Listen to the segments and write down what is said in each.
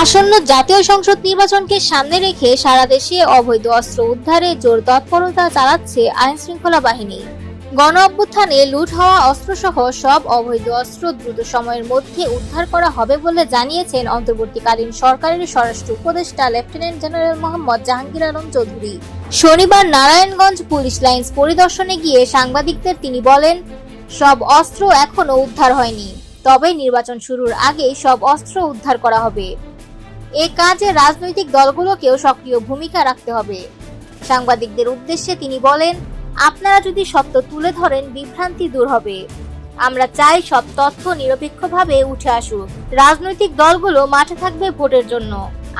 আসন্ন জাতীয় সংসদ নির্বাচনকে সামনে রেখে সারা দেশে অবৈধ অস্ত্র উদ্ধারে জোর তৎপরতা চালাচ্ছে আইনশৃঙ্খলা বাহিনী। গণ অভ্যুত্থানে লুট হওয়া অস্ত্রসহ সব অবৈধ অস্ত্র দ্রুত সময়ের মধ্যে উদ্ধার করা হবে বলে জানিয়েছেন অন্তর্বর্তীকালীন সরকারের স্বরাষ্ট্র উপদেষ্টা লেফটেন্যান্ট জেনারেল মোহাম্মদ জাহাঙ্গীর আলম চৌধুরী। শনিবার নারায়ণগঞ্জ পুলিশ লাইন্স পরিদর্শনে গিয়ে সাংবাদিকদের তিনি বলেন, সব অস্ত্র এখনো উদ্ধার হয়নি, তবে নির্বাচন শুরুর আগেই সব অস্ত্র উদ্ধার করা হবে। এ কাজে রাজনৈতিক দলগুলোকেও সক্রিয় ভূমিকা রাখতে হবে। সাংবাদিকদের উদ্দেশ্যে তিনি বলেন, আপনারা যদি সত্য তুলে ধরেন বিভ্রান্তি দূর হবে। আমরা চাই সব তথ্য নিরপেক্ষভাবে উঠে আসুক। রাজনৈতিক দলগুলো মাঠে থাকবে ভোটের জন্য,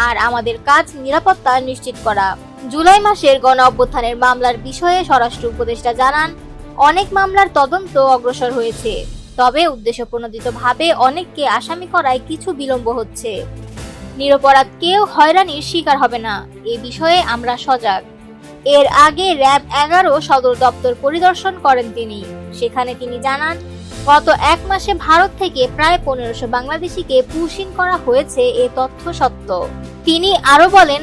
আর আমাদের কাজ নিরাপত্তা নিশ্চিত করা। জুলাই মাসের গণ অভ্যুত্থানের মামলার বিষয়ে স্বরাষ্ট্র উপদেষ্টা জানান, অনেক মামলার তদন্ত অগ্রসর হয়েছে, তবে উদ্দেশ্যপ্রণোদিতভাবে অনেককে আসামি করায় কিছু বিলম্ব হচ্ছে। নিরপরাধ কেউ হয়রানির শিকার হবে না, এ বিষয়ে আমরা সজাগ। এর আগে র‍্যাব 11 সদর দপ্তর পরিদর্শন করেন তিনি। সেখানে তিনি জানান, গত এক মাসে ভারত থেকে প্রায় 1500 বাংলাদেশিকে পুশিং করা হয়েছে, এ তথ্য সত্য। তিনি আরো বলেন,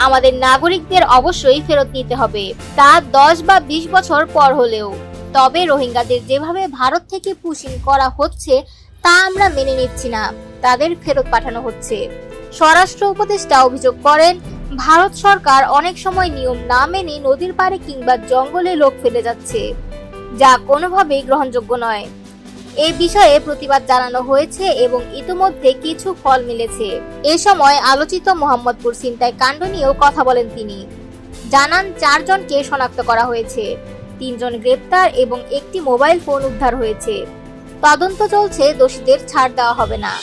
আমাদের নাগরিকদের অবশ্যই ফেরত নিতে হবে, তা 10 বা 20 বছর পর হলেও। তবে রোহিঙ্গাদের যেভাবে ভারত থেকে পুশিং করা হচ্ছে তা আমরা মেনে নিচ্ছি না, তাদের ফেরত পাঠানো হচ্ছে। স্বরাষ্ট্র উপদেষ্টা অভিযোগ করেন, ভারত সরকার অনেক সময় নিয়ম না মেনে নদীর পাড়ে কিংবা জঙ্গলে লোক ফেলে যাচ্ছে, যা কোনোভাবেই গ্রহণযোগ্য নয়। এই বিষয়ে প্রতিবাদ জানানো হয়েছে এবং ইতিমধ্যে কিছু ফল মিলেছে। এ সময় আলোচিত মোহাম্মদপুর ছিনতাই কাণ্ড নিয়েও কথা বলেন তিনি। জানান, 4 জনকে শনাক্ত করা হয়েছে, 3 জন গ্রেপ্তার এবং একটি মোবাইল ফোন উদ্ধার হয়েছে। তদন্ত চলছে, দোষীদের ছাড় দেওয়া হবে না।